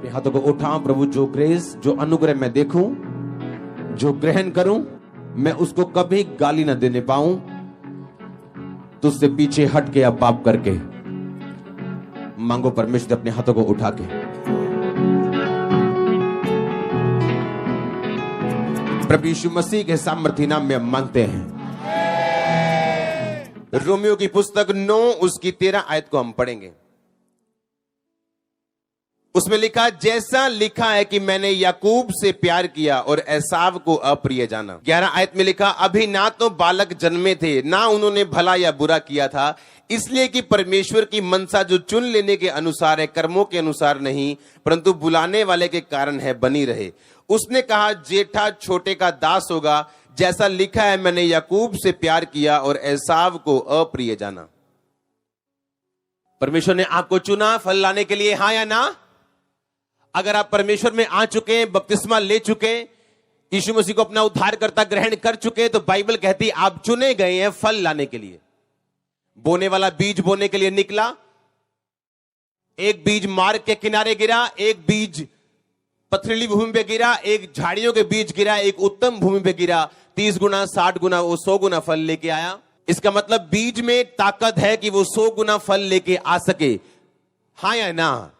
अपने हाथों को उठाऊं। प्रभु, जो ग्रेस, जो अनुग्रह मैं देखूं, जो ग्रहण करूं, मैं उसको कभी गाली ना देने पाऊं, तुझसे पीछे हट के या पाप करके। मांगो परमेश्वर से अपने हाथों को उठा के। प्रभु यीशु मसीह के सामर्थी नाम में मांगते हैं। रोमियो की पुस्तक 9 उसकी 13 आयत को हम पढ़ेंगे। उसमें लिखा, जैसा लिखा है कि मैंने याकूब से प्यार किया और एसाव को अप्रिय जाना। 11 आयत में लिखा, अभी ना तो बालक जन्मे थे, ना उन्होंने भला या बुरा किया था, इसलिए कि परमेश्वर की मनसा जो चुन लेने के अनुसार है, कर्मों के अनुसार नहीं, परंतु बुलाने वाले के कारण है, बनी रहे। उसने कहा, जेठा छोटे का दास होगा, जैसा लिखा है मैंने याकूब से प्यार किया और एसाव को अप्रिय जाना। परमेश्वर ने आपको चुना फल लाने के लिए, हां या ना? अगर आप परमेश्वर में आ चुके हैं, बपतिस्मा ले चुके हैं, यीशु मसीह को अपना उद्धारकर्ता ग्रहण कर चुके हैं, तो बाइबल कहती है आप चुने गए हैं फल लाने के लिए। बोने वाला बीज बोने के लिए निकला, एक बीज मार्ग के किनारे गिरा, एक बीज पथरीली भूमि पे गिरा, एक झाड़ियों के बीच गिरा, एक उत्तम भूमि पे गिरा। 30 गुना, 60 गुना, वो 100 गुना फल लेके आया। इसका मतलब बीज में ताकत है कि वो 100 गुना फल लेके आ सके, हां या ना?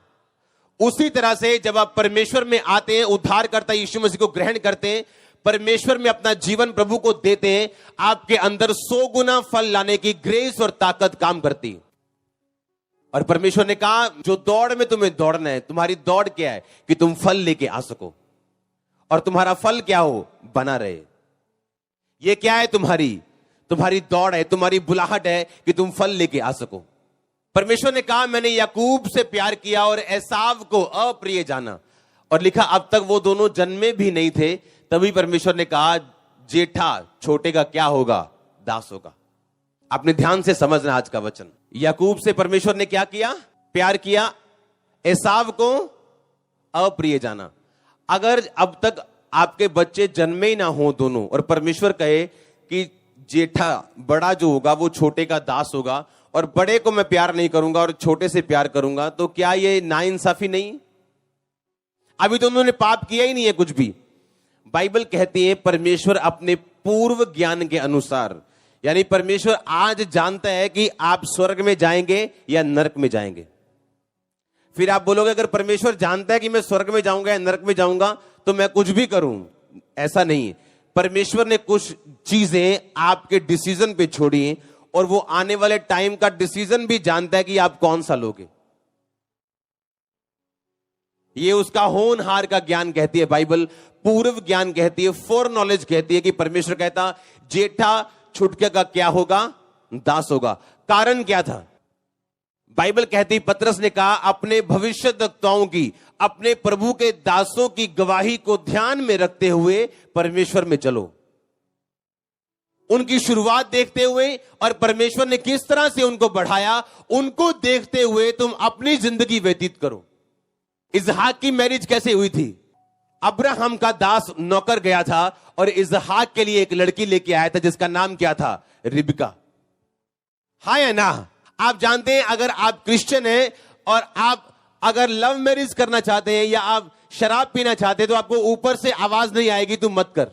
उसी तरह से जब आप परमेश्वर में आते हैं, उद्धार करता यीशु मसीह को ग्रहण करते हैं, परमेश्वर में अपना जीवन प्रभु को देते हैं, आपके अंदर 100 गुना फल लाने की ग्रेस और ताकत काम करती। और परमेश्वर ने कहा, जो दौड़ में तुम्हें दौड़ना है, तुम्हारी दौड़ क्या है कि तुम फल लेके आ सको, और तुम्हारा फल क्या हो, बना रहे। ये क्या है? तुम्हारी दौड़ है, तुम्हारी बुलाहट है कि तुम फल लेके आ सको। परमेश्वर ने कहा, मैंने याकूब से प्यार किया और एसाव को अप्रिय जाना। और लिखा, अब तक वो दोनों जन्मे भी नहीं थे, तभी परमेश्वर ने कहा, जेठा छोटे का क्या होगा, दास होगा। आपने ध्यान से समझना आज का वचन। याकूब से परमेश्वर ने क्या किया? प्यार किया। एसाव को अप्रिय जाना। अगर अब तक आपके बच्चे जन्मे ही ना हो दोनों, और परमेश्वर कहे कि जेठा बड़ा जो होगा वो छोटे का दास होगा, और बड़े को मैं प्यार नहीं करूंगा और छोटे से प्यार करूंगा, तो क्या ये नाइंसाफी नहीं? अभी तो उन्होंने पाप किया ही नहीं है कुछ भी। बाइबल कहती है परमेश्वर अपने पूर्व ज्ञान के अनुसार, यानी परमेश्वर आज जानता है कि आप स्वर्ग में जाएंगे या नरक में जाएंगे। फिर आप बोलोगे, अगर परमेश्वर जानता है कि मैं स्वर्ग में जाऊंगा या नरक में जाऊंगा तो मैं कुछ भी करूं। ऐसा नहीं। परमेश्वर ने कुछ चीजें आपके डिसीजन पे छोड़ी, और वो आने वाले टाइम का डिसीजन भी जानता है कि आप कौन सा लोगे। ये उसका होनहार का ज्ञान कहती है बाइबल, पूर्व ज्ञान कहती है, फोर नॉलेज कहती है कि परमेश्वर कहता, जेठा छुटके का क्या होगा, दास होगा। कारण क्या था? बाइबल कहती, पतरस ने कहा, अपने भविष्यद्वक्ताओं की, अपने प्रभु के दासों की गवाही को ध्यान में रखते हुए परमेश्वर में चलो। उनकी शुरुआत देखते हुए और परमेश्वर ने किस तरह से उनको बढ़ाया, उनको देखते हुए तुम अपनी जिंदगी व्यतीत करो। इसहाक की मैरिज कैसे हुई थी? अब्राहम का दास नौकर गया था और इसहाक के लिए एक लड़की लेके आया था जिसका नाम क्या था? रिबका। हाँ या ना? आप जानते हैं, अगर आप क्रिश्चियन हैं और आप अगर लव मैरिज करना चाहते हैं या आप शराब पीना चाहते हैं, तो आपको ऊपर से आवाज नहीं आएगी तुम मत कर।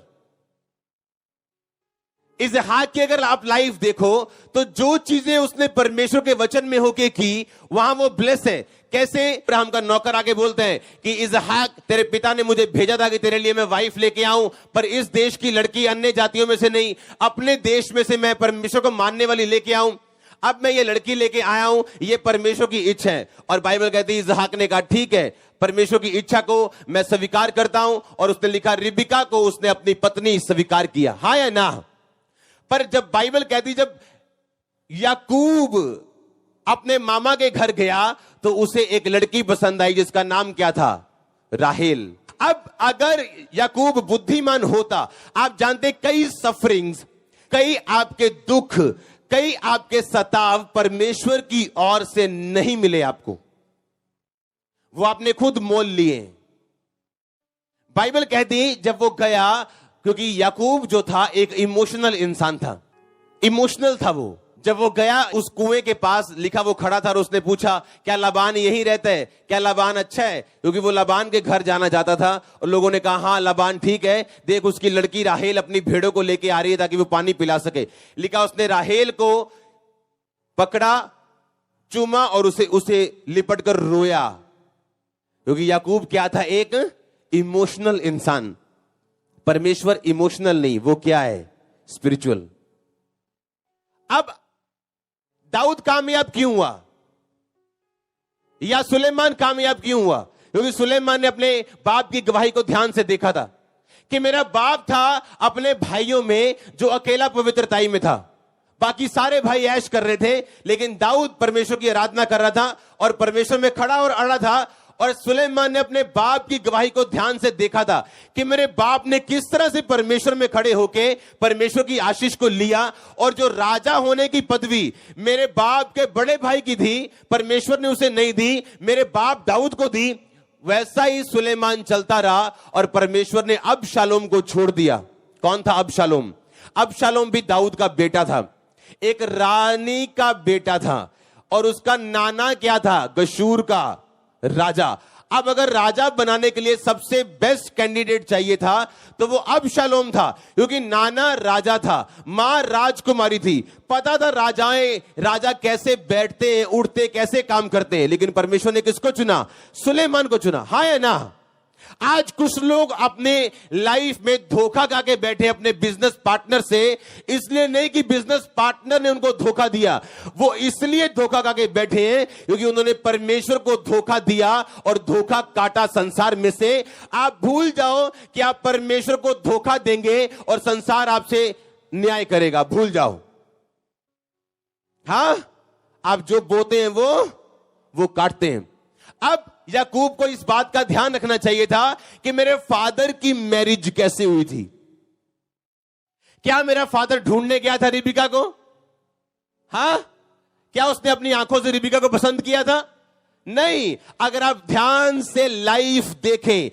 इसहाक की अगर आप लाइफ देखो तो जो चीजें उसने परमेश्वर के वचन में होके की, वहां वो ब्लेस है। कैसे? अब्राहम का नौकर आके बोलते हैं कि इसहाक, तेरे पिता ने मुझे भेजा था कि तेरे लिए मैं वाइफ लेके आऊं, पर इस देश की लड़की अन्य जातियों में से नहीं, अपने देश में से मैं परमेश्वर को मानने वाली लेके आऊं। अब मैं ये लड़की लेके आया हूं, ये परमेश्वर की इच्छा है। और बाइबल कहती है इसहाक ने कहा, ठीक है, परमेश्वर की इच्छा को मैं स्वीकार करता हूं। और उसने लिखा, रिबका को उसने अपनी पत्नी स्वीकार किया। हाँ या ना? पर जब बाइबल कहती, जब याकूब अपने मामा के घर गया तो उसे एक लड़की पसंद आई जिसका नाम क्या था? राहेल। अब अगर याकूब बुद्धिमान होता, आप जानते कई सफरिंग्स, कई आपके दुख, कई आपके सताव परमेश्वर की ओर से नहीं मिले आपको, वो आपने खुद मोल लिए। बाइबल कहती है जब वो गया, क्योंकि याकूब जो था एक इमोशनल इंसान था, इमोशनल था, वो जब वो गया उस कुएं के पास, लिखा वो खड़ा था और उसने पूछा क्या लाबान यहीं रहता है, क्या लाबान अच्छा है, क्योंकि वो लाबान के घर जाना चाहता था। और लोगों ने कहा हाँ लाबान ठीक है, देख उसकी लड़की राहेल अपनी भेड़ों को लेके आ रही है ताकि वो पानी पिला सके। लिखा उसने राहेल को पकड़ा, चूमा और उसे लिपट कर रोया, क्योंकि याकूब क्या था, एक इमोशनल इंसान। परमेश्वर इमोशनल नहीं, वो क्या है, स्पिरिचुअल। अब दाऊद कामयाब क्यों हुआ या सुलेमान कामयाब क्यों हुआ? क्योंकि सुलेमान ने अपने बाप की गवाही को ध्यान से देखा था कि मेरा बाप था अपने भाइयों में जो अकेला पवित्रताई में था, बाकी सारे भाई ऐश कर रहे थे, लेकिन दाऊद परमेश्वर की आराधना कर रहा था और परमेश्वर में खड़ा और अड़ा था। और सुलेमान ने अपने बाप की गवाही को ध्यान से देखा था कि मेरे बाप ने किस तरह से परमेश्वर में खड़े होके परमेश्वर की आशीष को लिया, और जो राजा होने की पदवी मेरे बाप के बड़े भाई की थी, परमेश्वर ने उसे नहीं दी, मेरे बाप दाऊद को दी। वैसा ही सुलेमान चलता रहा और परमेश्वर ने अबशालोम को छोड़ दिया। कौन था अबशालोम? अबशालोम भी दाऊद का बेटा था, एक रानी का बेटा था, और उसका नाना क्या था, गशूर का राजा। अब अगर राजा बनाने के लिए सबसे बेस्ट कैंडिडेट चाहिए था तो वो अबशालोम था, क्योंकि नाना राजा था, मां राजकुमारी थी, पता था राजा कैसे बैठते हैं, उठते, कैसे काम करते हैं। लेकिन परमेश्वर ने किसको चुना? सुलेमान को चुना। हाँ या ना? आज कुछ लोग अपने लाइफ में धोखा खा के बैठे अपने बिजनेस पार्टनर से, इसलिए नहीं कि बिजनेस पार्टनर ने उनको धोखा दिया, वो इसलिए धोखा खा के बैठे हैं क्योंकि उन्होंने परमेश्वर को धोखा दिया और धोखा काटा संसार में से। आप भूल जाओ कि आप परमेश्वर को धोखा देंगे और संसार आपसे न्याय करेगा, भूल जाओ। हाँ, आप जो बोते हैं वो काटते हैं। अब याकूब को इस बात का ध्यान रखना चाहिए था कि मेरे फादर की मैरिज कैसे हुई थी। क्या मेरा फादर ढूंढने गया था रिबिका को? हाँ, क्या उसने अपनी आंखों से रिबिका को पसंद किया था? नहीं। अगर आप ध्यान से लाइफ देखें,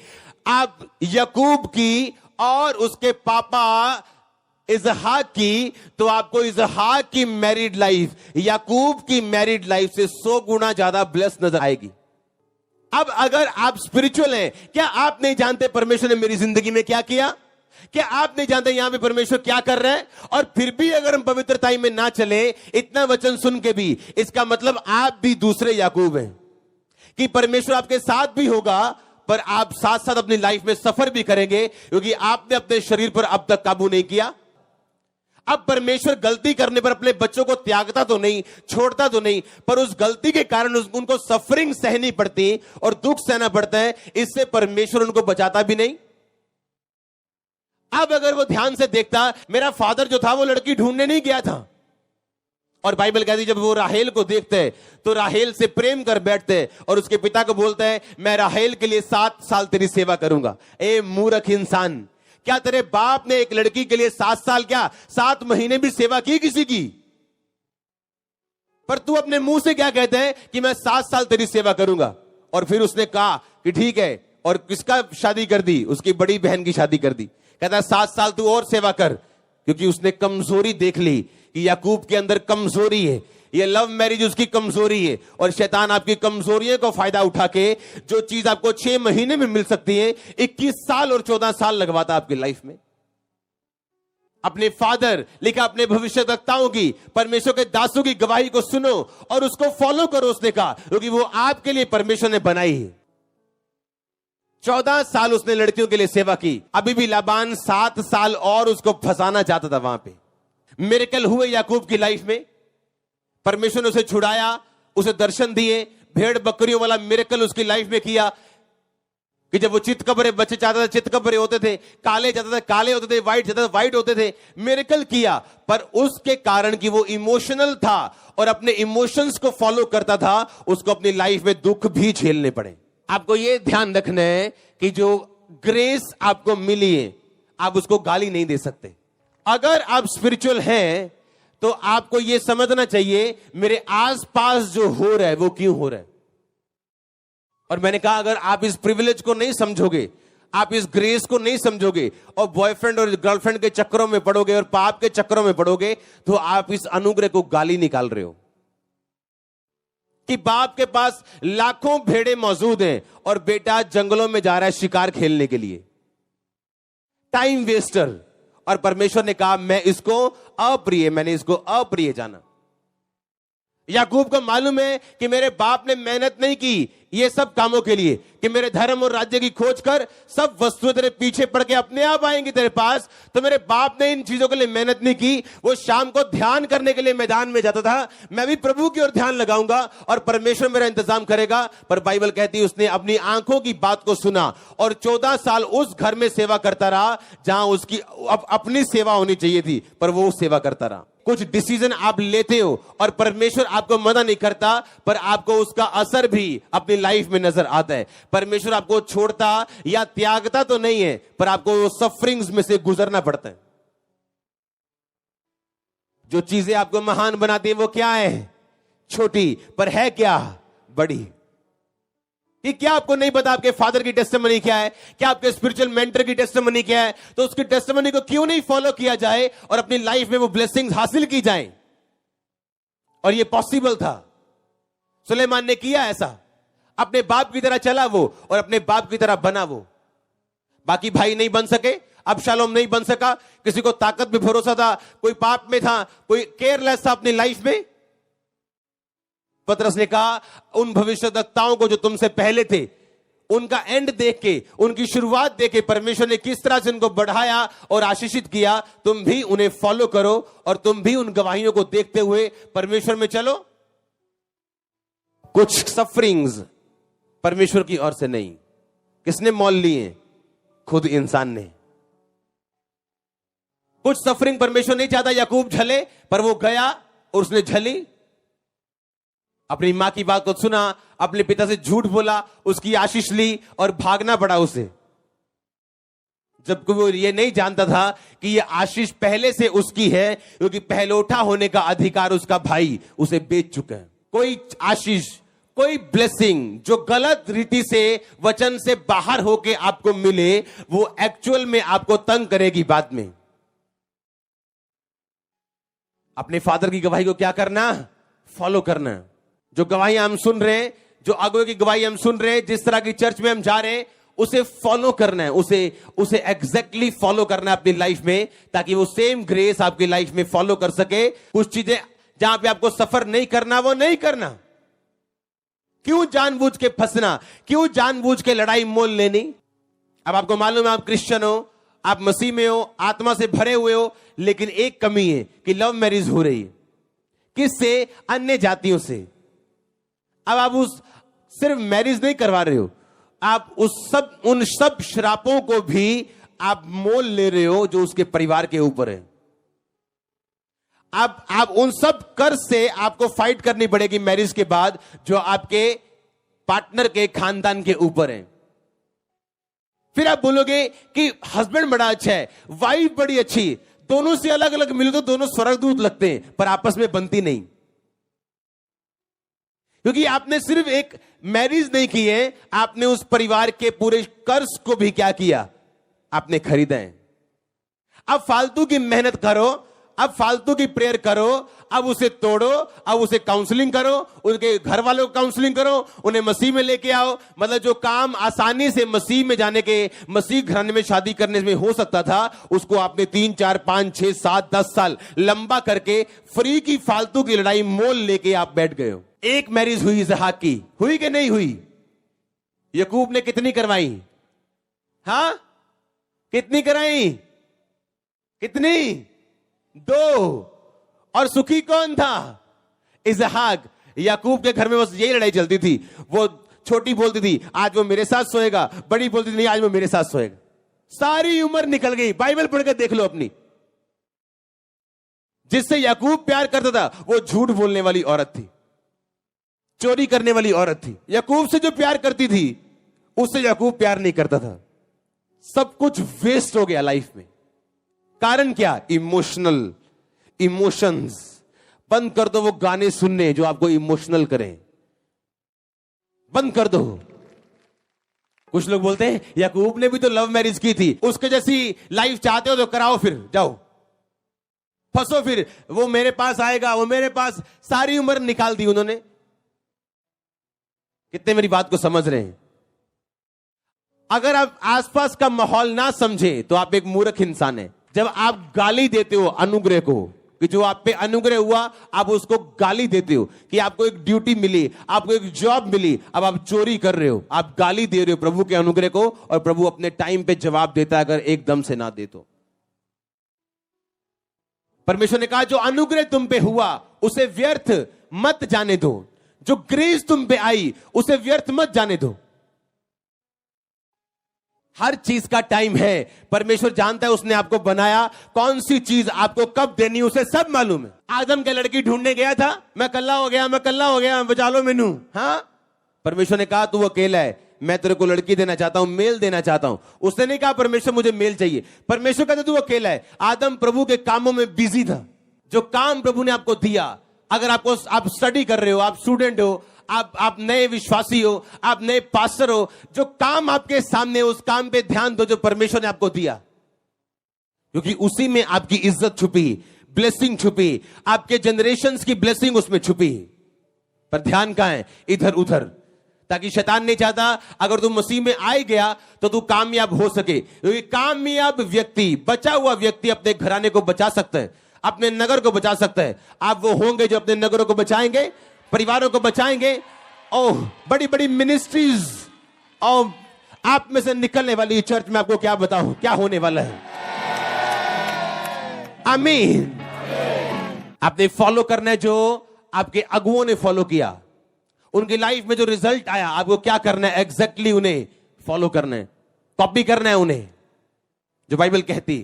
आप याकूब की और उसके पापा इसहाक की, तो आपको इसहाक की मैरिड लाइफ याकूब की मैरिड लाइफ से 100 गुना ज्यादा ब्लेस नजर आएगी। अब अगर आप स्पिरिचुअल हैं, क्या आप नहीं जानते परमेश्वर ने मेरी जिंदगी में क्या किया? क्या आप नहीं जानते यहां पे परमेश्वर क्या कर रहा है? और फिर भी अगर हम पवित्रताई में ना चले, इतना वचन सुन के भी, इसका मतलब आप भी दूसरे याकूब हैं कि परमेश्वर आपके साथ भी होगा, पर आप साथ साथ अपनी लाइफ में सफर भी करेंगे, क्योंकि आपने अपने शरीर पर अब तक काबू नहीं किया। अब परमेश्वर गलती करने पर अपने बच्चों को त्यागता तो नहीं, छोड़ता तो नहीं, पर उस गलती के कारण उनको सफरिंग सहनी पड़ती और दुख सहना पड़ता है, इससे परमेश्वर उनको बचाता भी नहीं। अब अगर वो ध्यान से देखता, मेरा फादर जो था वो लड़की ढूंढने नहीं गया था, और बाइबल कहती जब वो राहेल को देखते हैं तो राहेल से प्रेम कर बैठते हैं और उसके पिता को बोलते हैं मैं राहेल के लिए 7 साल तेरी सेवा करूंगा। ए मूर्ख इंसान, क्या तेरे बाप ने एक लड़की के लिए 7 साल क्या 7 महीने भी सेवा की किसी की? पर तू अपने मुंह से क्या कहते हैं कि मैं 7 साल तेरी सेवा करूंगा। और फिर उसने कहा कि ठीक है, और किसका शादी कर दी? उसकी बड़ी बहन की शादी कर दी। कहता है 7 साल तू और सेवा कर, क्योंकि उसने कमजोरी देख ली कि याकूब के अंदर कमजोरी है। ये लव मैरिज उसकी कमजोरी है, और शैतान आपकी कमजोरियों को फायदा उठा के जो चीज आपको 6 महीने में मिल सकती है, 21 साल और 14 साल लगवाता आपकी लाइफ में। अपने फादर, लिखा अपने भविष्यवक्ताओं की, परमेश्वर के दासों की गवाही को सुनो और उसको फॉलो करो, उसने कहा, क्योंकि वो आपके लिए परमेश्वर ने बनाई है। 14 साल उसने लड़कियों के लिए सेवा की। अभी भी लाबान 7 साल और उसको फंसाना चाहता था वहां पे। मिरेकल हुए याकूब की लाइफ में, परमेश्वर ने उसे छुड़ाया, उसे दर्शन दिए, भेड़ बकरियों वाला मिरेकल उसकी लाइफ में किया कि जब वो चितकबरे बच्चे चाहता था चितकबरे होते थे, काले चाहता था काले होते थे, व्हाइट चाहता था व्हाइट होते थे। मिरेकल किया, पर उसके कारण कि वो इमोशनल था और अपने इमोशंस को फॉलो करता था, उसको अपनी लाइफ में दुख भी झेलने पड़े। आपको यह ध्यान रखना है कि जो ग्रेस आपको मिली है, आप उसको गाली नहीं दे सकते। अगर आप स्पिरिचुअल हैं तो आपको यह समझना चाहिए मेरे आसपास जो हो रहा है वो क्यों हो रहा है। और मैंने कहा अगर आप इस प्रिविलेज को नहीं समझोगे, आप इस ग्रेस को नहीं समझोगे और बॉयफ्रेंड और गर्लफ्रेंड के चक्करों में पड़ोगे और पाप के चक्करों में पड़ोगे, तो आप इस अनुग्रह को गाली निकाल रहे हो कि बाप के पास लाखों भेड़े मौजूद हैं और बेटा जंगलों में जा रहा है शिकार खेलने के लिए। Time Wester. और परमेश्वर ने कहा मैंने इसको अप्रिय जाना। याकूब को मालूम है कि मेरे बाप ने मेहनत नहीं की ये सब कामों के लिए, कि मेरे धर्म और राज्य की खोज कर सब वस्तुएं तेरे पीछे पड़ के अपने आप आएंगी तेरे पास। तो मेरे बाप ने इन चीजों के लिए मेहनत नहीं की। वो शाम को ध्यान करने के लिए मैदान में जाता था। मैं भी प्रभु की ओर ध्यान लगाऊंगा और परमेश्वर मेरा इंतजाम करेगा। पर बाइबल कहती है उसने अपनी आंखों की बात को सुना और 14 साल उस घर में सेवा करता रहा जहां उसकी अपनी सेवा होनी चाहिए थी, पर वो सेवा करता रहा। कुछ डिसीजन आप लेते हो और परमेश्वर आपको मना नहीं करता, पर आपको उसका असर भी अपनी लाइफ में नजर आता है। परमेश्वर आपको छोड़ता या त्यागता तो नहीं है, पर आपको सफरिंग्स में से गुजरना पड़ता है। जो चीजें आपको महान बनाती है वो क्या है? छोटी, पर है क्या? बड़ी। कि क्या आपको नहीं पता आपके फादर की टेस्टिमनी क्या है? क्या आपके स्पिरिचुअल मेंटर की टेस्टिमनी क्या है? तो उसकी टेस्टिमनी को क्यों नहीं फॉलो किया जाए और अपनी लाइफ में वो ब्लेसिंग्स हासिल की जाए? और ये पॉसिबल था। सुलेमान ने किया ऐसा। अपने बाप की तरह चला वो और अपने बाप की तरह बना वो। बाकी भाई नहीं बन सके, अबशालोम नहीं बन सका, किसी को ताकत पे भरोसा था, कोई पाप में था, कोई केयरलेस था अपनी लाइफ में। पतरस ने कहा उन भविष्यद्वक्ताओं को जो तुमसे पहले थे, उनका एंड देख के, उनकी शुरुआत देख के परमेश्वर ने किस तरह से उनको बढ़ाया और आशीषित किया, तुम भी उन्हें फॉलो करो और तुम भी उन गवाहियों को देखते हुए परमेश्वर में चलो। कुछ सफरिंग्स परमेश्वर की ओर से नहीं, किसने मोल लिए? खुद इंसान ने। कुछ सफरिंग परमेश्वर नहीं चाहता याकूब झले, पर वो गया और उसने झली। अपनी मां की बात को सुना, अपने पिता से झूठ बोला, उसकी आशीष ली और भागना पड़ा उसे, जबकि वो ये नहीं जानता था कि ये आशीष पहले से उसकी है, क्योंकि पहलौठा होने का अधिकार उसका भाई उसे बेच चुका है। कोई आशीष, कोई ब्लेसिंग जो गलत रीति से, वचन से बाहर होके आपको मिले, वो एक्चुअल में आपको तंग करेगी बाद में। अपने फादर की गवाही को क्या करना? फॉलो करना। जो गवाही हम सुन रहे हैं, जो अगुवे की गवाही हम सुन रहे हैं, जिस तरह की चर्च में हम जा रहे हैं, उसे फॉलो करना है, उसे एग्जैक्टली फॉलो करना है अपनी लाइफ में, ताकि वो सेम ग्रेस आपकी लाइफ में फॉलो कर सके। कुछ चीजें जहां पे आपको सफर नहीं करना, वो नहीं करना। क्यों जानबूझ के फंसना? क्यों जानबूझ के लड़ाई मोल लेनी? अब आपको मालूम है आप क्रिश्चियन हो, आप मसीह में हो, आत्मा से भरे हुए हो, लेकिन एक कमी है कि लव मैरिज हो रही है। किससे? अन्य जातियों से। अब आप सिर्फ मैरिज नहीं करवा रहे हो, आप उन सब श्रापों को भी आप मोल ले रहे हो जो उसके परिवार के ऊपर है। आप उन सब कर्ज से आपको फाइट करनी पड़ेगी मैरिज के बाद, जो आपके पार्टनर के खानदान के ऊपर है। फिर आप बोलोगे कि हस्बैंड बड़ा अच्छा है, वाइफ बड़ी अच्छी, दोनों से अलग अलग मिले तो दोनों स्वर्गदूत लगते हैं, पर आपस में बनती नहीं, क्योंकि आपने सिर्फ एक मैरिज नहीं की है, आपने उस परिवार के पूरे कर्ज को भी क्या किया? आपने खरीदा है। अब फालतू की मेहनत करो, अब फालतू की प्रेयर करो, अब उसे तोड़ो, अब उसे काउंसलिंग करो, उनके घर वालों को काउंसलिंग करो, उन्हें मसीह में लेके आओ। मतलब जो काम आसानी से मसीह में जाने के, मसीह घराने में शादी करने में हो सकता था, उसको आपने 3, 4, 5, 6, 7, 10 साल लंबा करके फ्री की फालतू की लड़ाई मोल लेके आप बैठ गए हो। एक मैरिज हुई इसहाक की, हुई कि नहीं हुई? याकूब ने कितनी करवाई? हां, कितनी कराई? कितनी? 2। और सुखी कौन था? इसहाक। याकूब के घर में बस यही लड़ाई चलती थी। वो छोटी बोलती थी आज वो मेरे साथ सोएगा, बड़ी बोलती थी नहीं आज वो मेरे साथ सोएगा। सारी उम्र निकल गई, बाइबल पढ़कर देख लो अपनी। जिससे याकूब प्यार करता था वो झूठ बोलने वाली औरत थी, चोरी करने वाली औरत थी। याकूब से जो प्यार करती थी उससे याकूब प्यार नहीं करता था। सब कुछ वेस्ट हो गया लाइफ में। कारण क्या? इमोशंस। बंद कर दो वो गाने सुनने जो आपको इमोशनल करें, बंद कर दो। कुछ लोग बोलते हैं याकूब ने भी तो लव मैरिज की थी, उसके जैसी लाइफ चाहते हो तो कराओ, फिर जाओ फंसो, फिर वो मेरे पास आएगा, वो मेरे पास। सारी उम्र निकाल दी उन्होंने। कितने मेरी बात को समझ रहे हैं? अगर आप आसपास का माहौल ना समझे तो आप एक मूर्ख इंसान है। जब आप गाली देते हो अनुग्रह को, कि जो आप पे अनुग्रह हुआ आप उसको गाली देते हो, कि आपको एक ड्यूटी मिली, आपको एक जॉब मिली, अब आप चोरी कर रहे हो, आप गाली दे रहे हो प्रभु के अनुग्रह को, और प्रभु अपने टाइम पे जवाब देता है अगर एकदम से ना दे तो। परमेश्वर ने कहा जो अनुग्रह तुम पे हुआ उसे व्यर्थ मत जाने दो, जो ग्रेस तुम पे आई उसे व्यर्थ मत जाने दो। हर चीज का टाइम है। परमेश्वर जानता है उसने आपको बनाया, कौन सी चीज आपको कब देनी उसे सब मालूम है। आदम के लड़की ढूंढने गया था, मैं कल्ला हो गया, मैं कल्ला हो गया, बचा लो मैनू। हाँ, परमेश्वर ने कहा तू अकेला है, मैं तेरे को लड़की देना चाहता हूं, मेल देना चाहता हूं। उसने नहीं कहा परमेश्वर मुझे मेल चाहिए। परमेश्वर कहता तू अकेला है। आदम प्रभु के कामों में बिजी था। जो काम प्रभु ने आपको दिया, अगर आप स्टडी कर रहे हो, आप स्टूडेंट हो, आप नए विश्वासी हो, आप नए पास्टर हो, जो काम आपके सामने उस काम पे ध्यान दो जो परमेश्वर ने आपको दिया, क्योंकि उसी में आपकी इज्जत छुपी, ब्लेसिंग छुपी, आपके जनरेशंस की ब्लेसिंग उसमें छुपी। पर ध्यान कहां है? इधर उधर। ताकि शैतान नहीं चाहता अगर तू मसीह में आ गया तो तू कामयाब हो सके, क्योंकि कामयाब व्यक्ति, बचा हुआ व्यक्ति अपने घराने को बचा सकता है, अपने नगर को बचा सकता है। आप वो होंगे जो अपने नगरों को बचाएंगे, परिवारों को बचाएंगे। ओह, बड़ी बड़ी मिनिस्ट्रीज और आप में से निकलने वाली चर्च में आपको क्या बताऊं क्या होने वाला है। आमीन। आपने फॉलो करना है जो आपके अगुओं ने फॉलो किया, उनकी लाइफ में जो रिजल्ट आया, आपको क्या करना है? एग्जैक्टली उन्हें फॉलो करना है, कॉपी करना है उन्हें, जो बाइबल कहती।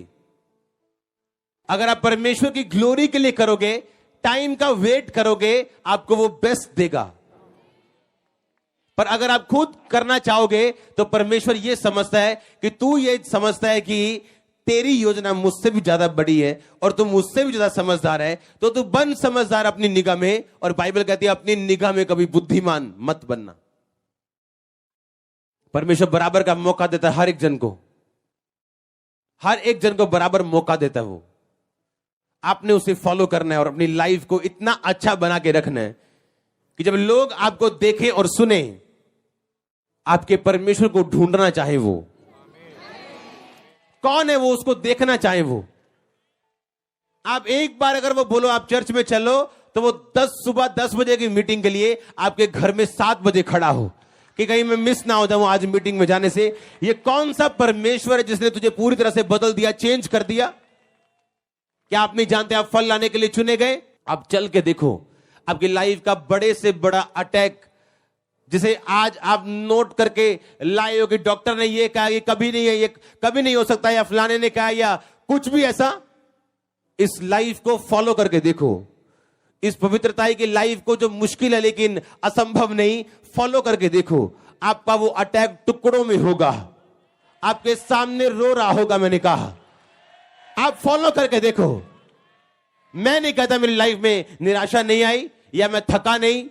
अगर आप परमेश्वर की ग्लोरी के लिए करोगे, टाइम का वेट करोगे, आपको वो बेस्ट देगा। पर अगर आप खुद करना चाहोगे तो परमेश्वर ये समझता है कि तू ये समझता है कि तेरी योजना मुझसे भी ज्यादा बड़ी है और तू मुझसे भी ज्यादा समझदार है, तो तू बन समझदार अपनी निगाह में। और बाइबल कहती है अपनी निगाह में कभी बुद्धिमान मत बनना। परमेश्वर बराबर का मौका देता है हर एक जन को, हर एक जन को बराबर मौका देता है। वो आपने उसे फॉलो करना है और अपनी लाइफ को इतना अच्छा बना के रखना है कि जब लोग आपको देखें और सुने, आपके परमेश्वर को ढूंढना चाहे वो कौन है, वो उसको देखना चाहे वो। आप एक बार अगर वो बोलो आप चर्च में चलो, तो वो सुबह 10 बजे की मीटिंग के लिए आपके घर में 7 बजे खड़ा हो कि कहीं मैं मिस ना हो जाऊं आज मीटिंग में जाने से। ये कौन सा परमेश्वर है जिसने तुझे पूरी तरह से बदल दिया, चेंज कर दिया? क्या आप नहीं जानते आप फल लाने के लिए चुने गए? आप चल के देखो, आपकी लाइफ का बड़े से बड़ा अटैक जिसे आज आप नोट करके लाए हो कि डॉक्टर ने ये कहा, ये कभी नहीं है, ये कभी नहीं हो सकता, या फलाने ने कहा, या कुछ भी ऐसा। इस लाइफ को फॉलो करके देखो, इस पवित्रताई की लाइफ को जो मुश्किल है लेकिन असंभव नहीं, फॉलो करके देखो। आपका वो अटैक टुकड़ों में होगा, आपके सामने रो रहा होगा। मैंने कहा आप फॉलो करके देखो। मैं नहीं कहता मेरी लाइफ में निराशा नहीं आई, या मैं थका नहीं,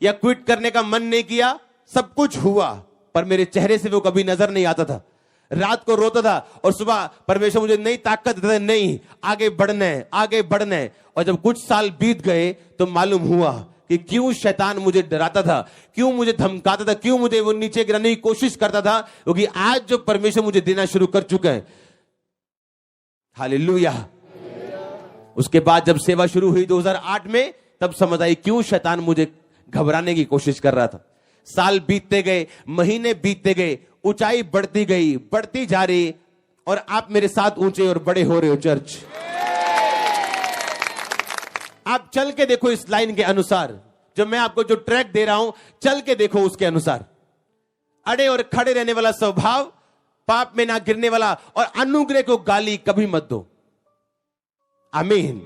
या क्विट करने का मन नहीं किया। सब कुछ हुआ, पर मेरे चेहरे से वो कभी नजर नहीं आता था। रात को रोता था और सुबह परमेश्वर मुझे नई ताकत देता था, नहीं आगे बढ़ना है, आगे बढ़ना है। और जब कुछ साल बीत गए तो मालूम हुआ कि क्यों शैतान मुझे डराता था, क्यों मुझे धमकाता था, क्यों मुझे वो नीचे गिराने की कोशिश करता था, क्योंकि आज जो परमेश्वर मुझे देना शुरू कर चुका है। हालेलुया। उसके बाद जब सेवा शुरू हुई 2008 में, तब समझ आई क्यों शैतान मुझे घबराने की कोशिश कर रहा था। साल बीतते गए, महीने बीतते गए, ऊंचाई बढ़ती गई, बढ़ती जा रही, और आप मेरे साथ ऊंचे और बड़े हो रहे हो चर्च। आप चल के देखो इस लाइन के अनुसार, जो मैं आपको जो ट्रैक दे रहा हूं, चल के देखो उसके अनुसार। अड़े और खड़े रहने वाला स्वभाव, पाप में ना गिरने वाला, और अनुग्रह को गाली कभी मत दो। आमीन।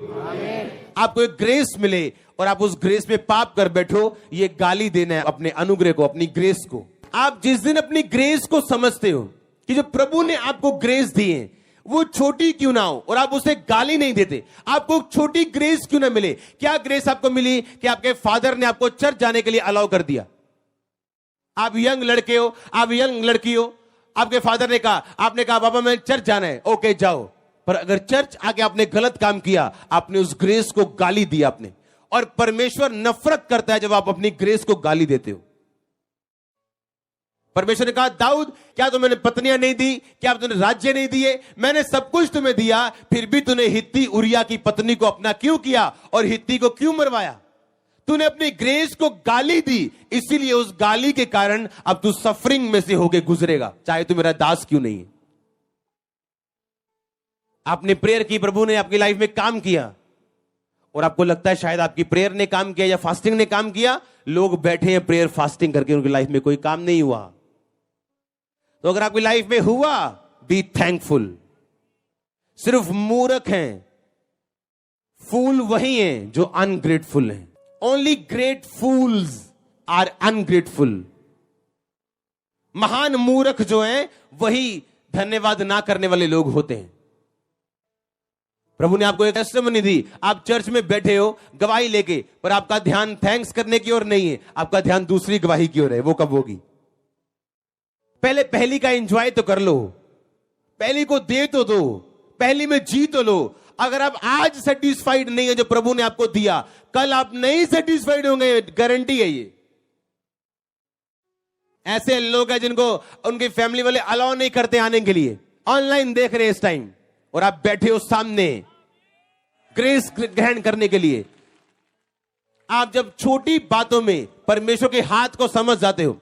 आपको एक ग्रेस मिले और आप उस ग्रेस में पाप कर बैठो, ये गाली देना है अपने अनुग्रह को, अपनी ग्रेस को। आप जिस दिन अपनी ग्रेस को समझते हो कि जो प्रभु ने आपको ग्रेस दी है वो छोटी क्यों ना हो, और आप उसे गाली नहीं देते, आपको छोटी ग्रेस क्यों ना मिले। क्या ग्रेस आपको मिली कि आपके फादर ने आपको चर्च जाने के लिए अलाउ कर दिया? आप यंग लड़के हो, आप यंग लड़की हो, आपके फादर ने कहा, आपने कहा बाबा मैं चर्च जाना है, ओके जाओ। पर अगर चर्च आके आपने गलत काम किया, आपने उस ग्रेस को गाली दी आपने, और परमेश्वर नफरत करता है जब आप अपनी ग्रेस को गाली देते हो। परमेश्वर ने कहा दाऊद क्या तुम्हें पत्नियां नहीं दी, क्या तुमने राज्य नहीं दिए, मैंने सब कुछ तुम्हें दिया, फिर भी तूने हित्ती उरिया की पत्नी को अपना क्यों किया और हित्ती को क्यों मरवाया? तूने अपनी ग्रेस को गाली दी, इसीलिए उस गाली के कारण अब तू सफरिंग में से होके गुजरेगा, चाहे तू मेरा दास क्यों नहीं है। आपने प्रेयर की, प्रभु ने आपकी लाइफ में काम किया, और आपको लगता है शायद आपकी प्रेयर ने काम किया या फास्टिंग ने काम किया। लोग बैठे हैं प्रेयर फास्टिंग करके, उनकी लाइफ में कोई काम नहीं हुआ। तो अगर आपकी लाइफ में हुआ, बी थैंकफुल। सिर्फ मूर्ख हैं, फूल वही हैं जो अनग्रेटफुल हैं। Only great fools are ungrateful. महान मूर्ख जो हैं वही धन्यवाद ना करने वाले लोग होते हैं। प्रभु ने आपको एक टेस्टिमनी दी, आप चर्च में बैठे हो गवाही लेके, पर आपका ध्यान थैंक्स करने की ओर नहीं है, आपका ध्यान दूसरी गवाही की ओर है। वो कब होगी? पहले पहली का एंजॉय तो कर लो, पहली को दे तो दो, पहली में जी तो लो। अगर आप आज सेटिस्फाइड नहीं है जो प्रभु ने आपको दिया, कल आप नहीं सेटिस्फाइड होंगे, गारंटी है ये। ऐसे लोग हैं जिनको उनकी फैमिली वाले अलाउ नहीं करते आने के लिए, ऑनलाइन देख रहे हैं इस टाइम, और आप बैठे हो सामने ग्रेस ग्रहण करने के लिए। आप जब छोटी बातों में परमेश्वर के हाथ को समझ जाते हो,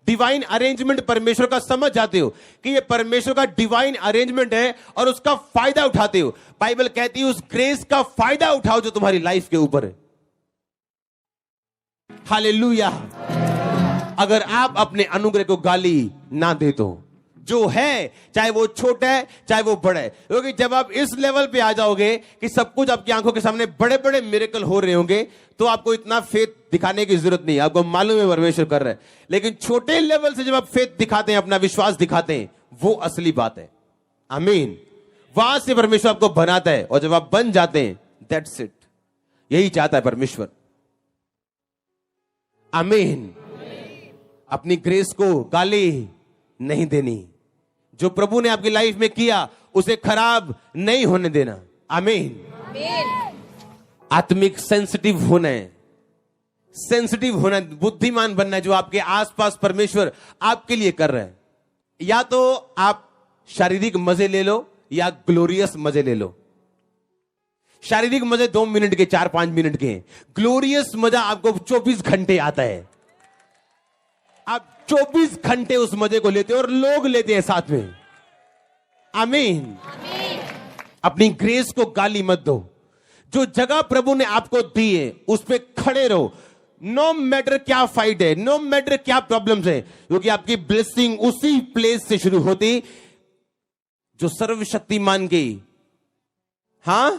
डिवाइन अरेंजमेंट परमेश्वर का समझ जाते हो कि ये परमेश्वर का डिवाइन अरेंजमेंट है, और उसका फायदा उठाते हो। बाइबल कहती है उस ग्रेस का फायदा उठाओ जो तुम्हारी लाइफ के ऊपर है। हालेलुया। अगर आप अपने अनुग्रह को गाली ना दे तो, जो है चाहे वो छोटा है चाहे वो बड़ा है, क्योंकि जब आप इस लेवल पे आ जाओगे कि सब कुछ आपकी आंखों के सामने बड़े बड़े मिरेकल हो रहे होंगे, तो आपको इतना फेथ दिखाने की जरूरत नहीं है, आपको मालूम है परमेश्वर कर रहा है। लेकिन छोटे लेवल से जब आप फेथ दिखाते हैं, अपना विश्वास दिखाते हैं, वो असली बात है। आमीन। वहां से परमेश्वर आपको बनाता है, और जब आप बन जाते हैं, दैट्स इट। यही चाहता है परमेश्वर। आमीन। अपनी ग्रेस को गाली नहीं देनी, जो प्रभु ने आपकी लाइफ में किया उसे खराब नहीं होने देना। आमीन। आत्मिक सेंसिटिव होना है, सेंसिटिव होना है, बुद्धिमान बनना है, जो आपके आसपास परमेश्वर आपके लिए कर रहा है। या तो आप शारीरिक मजे ले लो या ग्लोरियस मजे ले लो। शारीरिक मजे 2 मिनट के, 4-5 मिनट के हैं। ग्लोरियस मजा आपको 24 घंटे आता है। आप 24 घंटे उस मजे को लेते हो, और लोग लेते हैं साथ में। आमीन। अपनी ग्रेस को गाली मत दो। जो जगह प्रभु ने आपको दी है उस पे खड़े रहो। नो मैटर क्या फाइट है, नो मैटर क्या प्रॉब्लम्स है, क्योंकि आपकी ब्लेसिंग उसी प्लेस से शुरू होती जो सर्वशक्तिमान की। हां,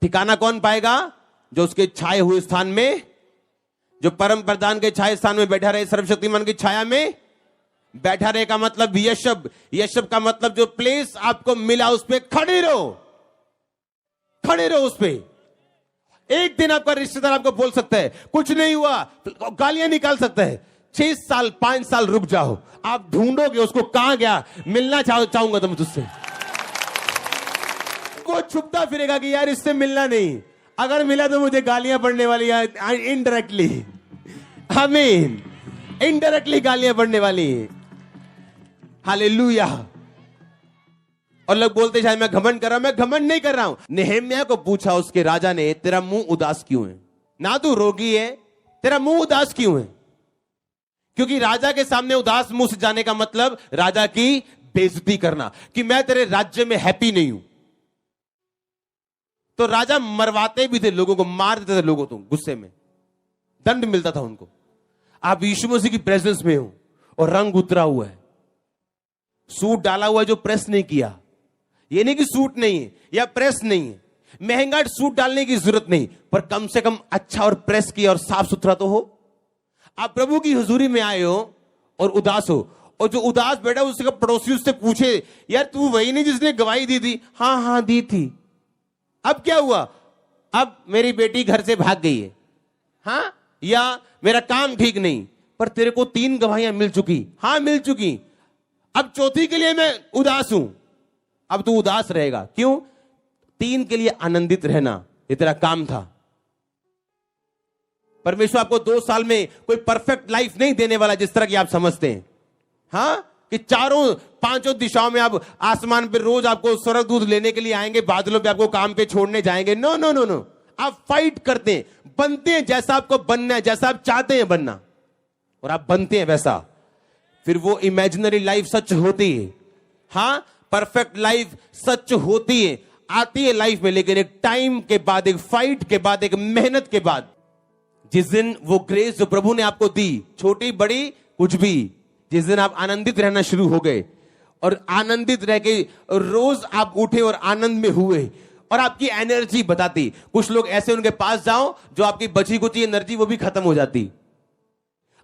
ठिकाना कौन पाएगा? जो उसके छाए हुए स्थान में, जो परम प्रधान के छाए स्थान में बैठा रहे, सर्वशक्तिमान की छाया में बैठा रहे का मतलब यशब। यशब का मतलब जो प्लेस आपको मिला उस पे खड़े रहो, खड़े रहो उस पे। एक दिन आपका रिश्तेदार आपको बोल सकता है कुछ नहीं हुआ, गालियां निकाल सकता है। 6 साल 5 साल रुक जाओ, आप ढूंढोगे उसको, कहां गया, मिलना चाहूंगा तुम तुझसे। वो छुपता फिरेगा कि यार इससे मिलना नहीं, अगर मिला तो मुझे गालियां पड़ने वाली है इनडायरेक्टली। आमीन। इनडायरेक्टली गालियां पड़ने वाली है। हालेलुया। और लोग बोलते शायद मैं घमंड कर रहा हूं, मैं घमंड नहीं कर रहा हूं। नेहम्याह को पूछा उसके राजा ने, तेरा मुंह उदास क्यों है? ना तू रोगी है, तेरा मुंह उदास क्यों है? क्योंकि राजा के सामने उदास मुंह से जाने का मतलब राजा की बेइज्जती करना, कि मैं तेरे राज्य में हैप्पी नहीं हूं। तो राजा मरवाते भी थे लोगों को, मार देते थे लोगों को, गुस्से में दंड मिलता था उनको। आप यीशु मसीह की प्रेजेंस में हो और रंग उतरा हुआ है, सूट डाला हुआ है जो प्रेस नहीं किया। ये नहीं कि सूट नहीं है या प्रेस नहीं है, महंगा सूट डालने की जरूरत नहीं, पर कम से कम अच्छा और प्रेस किया और साफ सुथरा तो हो। आप प्रभु की हुजूरी में आए हो और उदास हो, और जो उदास बैठा उसका पड़ोसी उससे पूछे, यार तू वही नहीं जिसने गवाही दी थी? हाँ हाँ दी थी। अब क्या हुआ? अब मेरी बेटी घर से भाग गई है, हाँ, या मेरा काम ठीक नहीं, पर तेरे को 3 गवाहियां मिल चुकी। हाँ मिल चुकी, अब चौथी के लिए मैं उदास हूं। अब तू उदास रहेगा क्यों? 3 के लिए आनंदित रहना ये तेरा काम था। परमेश्वर आपको 2 साल में कोई परफेक्ट लाइफ नहीं देने वाला जिस तरह की आप समझते हैं। हाँ, कि चारों 5 दिशाओं में आप आसमान पे रोज आपको स्वर्गदूत लेने के लिए आएंगे, बादलों पे आपको काम पे छोड़ने जाएंगे। नो नो नो नो, आप फाइट करते हैं, बनते हैं जैसा आपको बनना है, जैसा आप चाहते हैं बनना, और आप बनते हैं वैसा। फिर वो इमेजिनरी लाइफ सच होती है। हाँ, परफेक्ट लाइफ सच होती है, आती है लाइफ में, लेकिन एक टाइम के बाद, एक फाइट के बाद, एक मेहनत के बाद, जिस दिन वो ग्रेस जो प्रभु ने आपको दी, छोटी बड़ी कुछ भी, जिस दिन आप आनंदित रहना शुरू हो गए और आनंदित रह के रोज आप उठे और आनंद में हुए और आपकी एनर्जी बताती। कुछ लोग ऐसे उनके पास जाओ जो आपकी बची कुची एनर्जी वो भी खत्म हो जाती।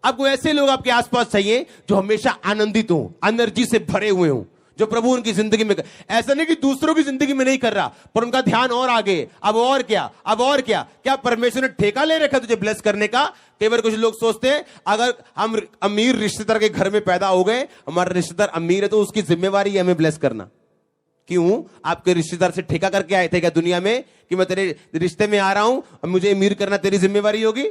आपको ऐसे लोग आपके आसपास चाहिए जो हमेशा आनंदित हो, एनर्जी से भरे हुए हो, जो प्रभु उनकी जिंदगी में, ऐसा नहीं कि दूसरों की जिंदगी में नहीं कर रहा, पर उनका ध्यान और आगे, अब और क्या, अब और क्या। क्या परमेश्वर ने ठेका ले रखा तुझे ब्लेस करने का? कई बार कुछ लोग सोचते हैं अगर हम अमीर रिश्तेदार के घर में पैदा हो गए, हमारा रिश्तेदार अमीर है तो उसकी जिम्मेवारी है हमें ब्लेस करना। क्यों? आपके रिश्तेदार से ठेका करके आए थे क्या दुनिया में कि मैं तेरे रिश्ते में आ रहा हूं और मुझे अमीर करना तेरी जिम्मेवारी होगी?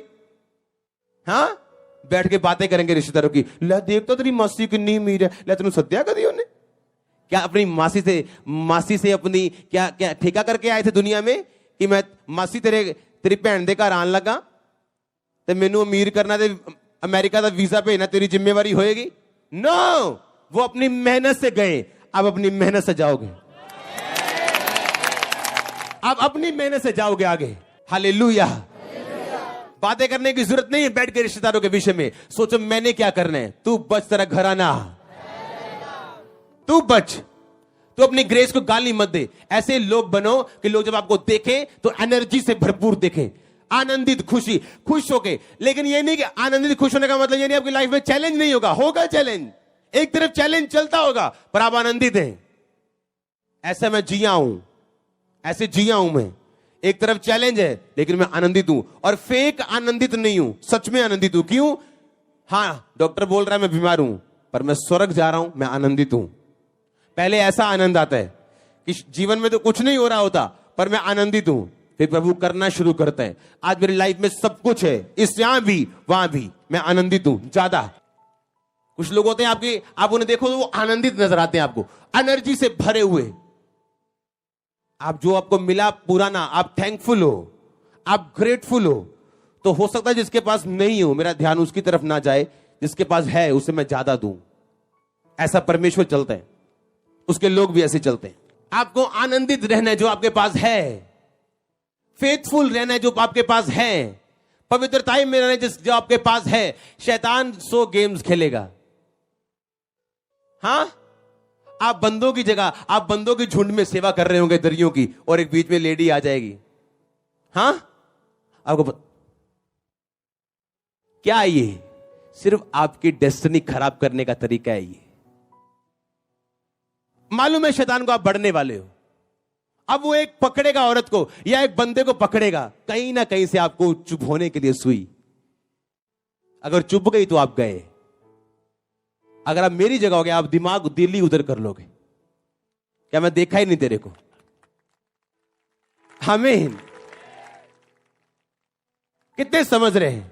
हाँ, बैठ के बातें करेंगे रिश्तेदारों की, ले देख तो तेरी मासी कितनी अमीर है, ले तेन सत्या कर दी उन्हें। क्या अपनी मासी से अपनी क्या क्या ठेका करके आए थे दुनिया में कि मैं मासी तेरी भैन दे घर आन लगा ते मैनू अमीर करना ते अमेरिका का वीजा भेजना तेरी जिम्मेवारी होएगी? नो, वो अपनी मेहनत से गए, अब अपनी मेहनत से जाओगे, अब अपनी मेहनत से जाओगे आगे। हालेलुया। बातें करने की जरूरत नहीं है बैठ के रिश्तेदारों के विषय में, सोचो मैंने क्या करना है। तू बच, तेरा घराना, तू बच, तू अपनी ग्रेस को गाली मत दे। ऐसे लोग बनो कि लोग जब आपको देखें तो एनर्जी से भरपूर देखें, आनंदित, खुश होके। लेकिन ये नहीं कि आनंदित खुश होने का मतलब ये नहीं आपकी लाइफ में चैलेंज नहीं होगा, होगा चैलेंज, एक तरफ चैलेंज चलता होगा, पर आप आनंदित हैं। ऐसा मैं जिया हूं, ऐसे जिया हूं मैं, एक तरफ चैलेंज है लेकिन मैं आनंदित हूं, और फेक आनंदित नहीं हूं, सच में आनंदित हूं। क्यों? हाँ, डॉक्टर बोल रहा है मैं बीमार हूं, पर मैं स्वर्ग जा रहा हूं, मैं आनंदित हूं। पहले ऐसा आनंद आता है कि जीवन में तो कुछ नहीं हो रहा होता पर मैं आनंदित हूं, फिर प्रभु करना शुरू करता है। आज मेरी लाइफ में सब कुछ है, इस यहां भी वहां भी मैं आनंदित हूं ज्यादा। कुछ लोग होते हैं आप उन्हें देखो तो वो आनंदित नजर आते हैं, आपको एनर्जी से भरे हुए। आप जो आपको मिला पुराना, आप थैंकफुल हो, आप ग्रेटफुल हो। तो हो सकता है जिसके पास नहीं हो, मेरा ध्यान उसकी तरफ ना जाए, जिसके पास है उसे मैं ज्यादा दूं। ऐसा परमेश्वर चलता है, उसके लोग भी ऐसे चलते हैं। आपको आनंदित रहना है जो आपके पास है, फेथफुल रहना है जो आपके पास है, पवित्रताई में रहना है जो आपके पास है। शैतान 100 गेम्स खेलेगा। हाँ, आप बंदों की जगह, आप बंदों की झुंड में सेवा कर रहे होंगे दरियों की, और एक बीच में लेडी आ जाएगी। हाँ, आपको क्या ये सिर्फ आपकी डेस्टिनी खराब करने का तरीका है? ये मालूम है शैतान को आप बढ़ने वाले हो। अब वो एक पकड़ेगा औरत को या एक बंदे को पकड़ेगा, कहीं ना कहीं से आपको चुप होने के लिए सुई। अगर चुप गई तो आप गए। अगर आप मेरी जगह हो गए, आप दिमाग दिल्ली उधर कर लोगे, क्या मैं देखा ही नहीं तेरे को? आमीन। कितने समझ रहे हैं?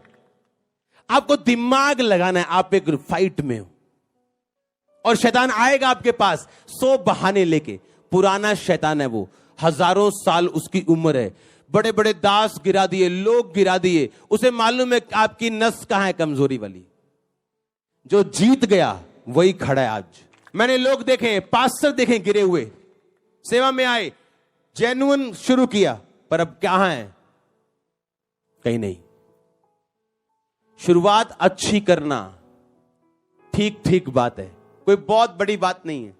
आपको दिमाग लगाना है, आप एक फाइट में हो और शैतान आएगा आपके पास 100 बहाने लेके। पुराना शैतान है वो, हजारों साल उसकी उम्र है, बड़े बड़े दास गिरा दिए, लोग गिरा दिए। उसे मालूम है आपकी नस कहां है कमजोरी वाली। जो जीत गया वही खड़ा है आज। मैंने लोग देखे, पास्टर देखे गिरे हुए, सेवा में आए, जेन्युइन शुरू किया, पर अब कहां है? कहीं नहीं। शुरुआत अच्छी करना ठीक ठीक बात है, कोई बहुत बड़ी बात नहीं है।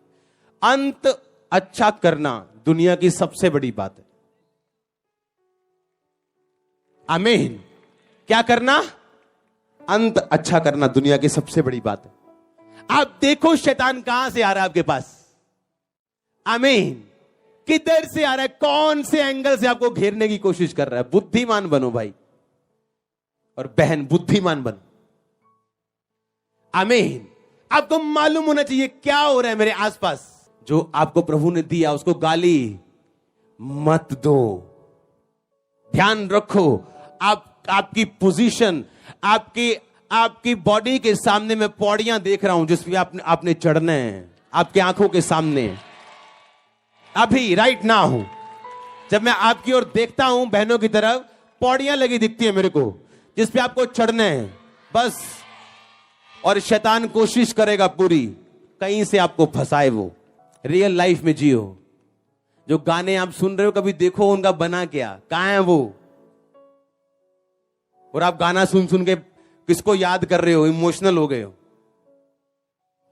अंत अच्छा करना दुनिया की सबसे बड़ी बात है। आमीन। क्या करना? अंत अच्छा करना दुनिया की सबसे बड़ी बात है। आप देखो शैतान कहां से आ रहा है आपके पास। आमीन। किधर से आ रहा है, कौन से एंगल से आपको घेरने की कोशिश कर रहा है। बुद्धिमान बनो भाई और बहन, बुद्धिमान बनो। आमीन। आपको मालूम होना चाहिए क्या हो रहा है मेरे आसपास। जो आपको प्रभु ने दिया उसको गाली मत दो। ध्यान रखो, आपकी पोजीशन, आपकी बॉडी के सामने मैं पौड़ियां देख रहा हूं जिसमें आपने चढ़ना है, आपकी आंखों के सामने अभी राइट नाउ। जब मैं आपकी ओर देखता हूं बहनों की तरफ, पौड़ियां लगी दिखती है मेरे को जिस पे आपको चढ़ना है बस। और शैतान कोशिश करेगा पूरी कहीं से आपको फंसाए। वो रियल लाइफ में जियो। जो गाने आप सुन रहे हो कभी देखो उनका बना क्या, कहां है वो। और आप गाना सुन सुन के किसको याद कर रहे हो, इमोशनल हो गए हो।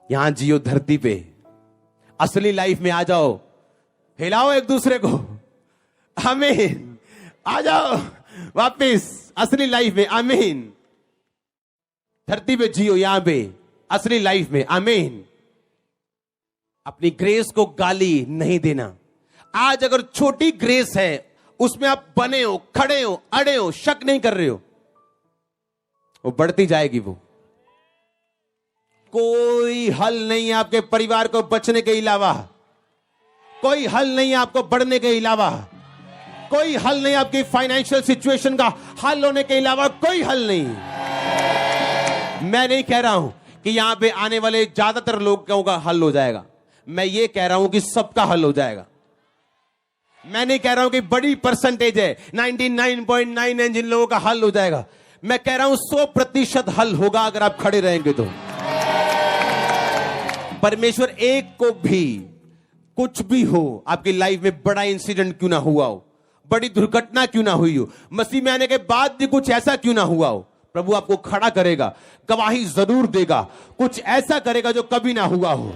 यहां जियो धरती पे, असली लाइफ में आ जाओ, हिलाओ एक दूसरे को। आमीन। आ जाओ वापिस असली लाइफ में। आमीन। धरती पे जियो, यहां पे असली लाइफ में। आमीन। अपनी ग्रेस को गाली नहीं देना। आज अगर छोटी ग्रेस है उसमें आप बने हो, खड़े हो, अड़े हो, शक नहीं कर रहे हो, वो बढ़ती जाएगी। वो कोई हल नहीं है आपके परिवार को बचने के अलावा, कोई हल नहीं है आपको बढ़ने के अलावा, कोई हल नहीं आपकी फाइनेंशियल सिचुएशन का हल होने के अलावा, कोई हल नहीं। मैं नहीं कह रहा हूं कि यहां पे आने वाले ज्यादातर लोगों का हल हो जाएगा, मैं ये कह रहा हूं कि सबका हल हो जाएगा। मैं नहीं कह रहा हूं कि बड़ी परसेंटेज है 99.9 जिन लोगों का हल हो जाएगा। मैं कह रहा हूं 100% हल होगा अगर आप खड़े रहेंगे तो। परमेश्वर एक को भी, कुछ भी हो आपकी लाइफ में, बड़ा इंसिडेंट क्यों ना हुआ हो, बड़ी दुर्घटना क्यों ना हुई हो, मसीह में आने के बाद भी कुछ ऐसा क्यों ना हुआ हो, प्रभु आपको खड़ा करेगा, गवाही जरूर देगा, कुछ ऐसा करेगा जो कभी ना हुआ हो।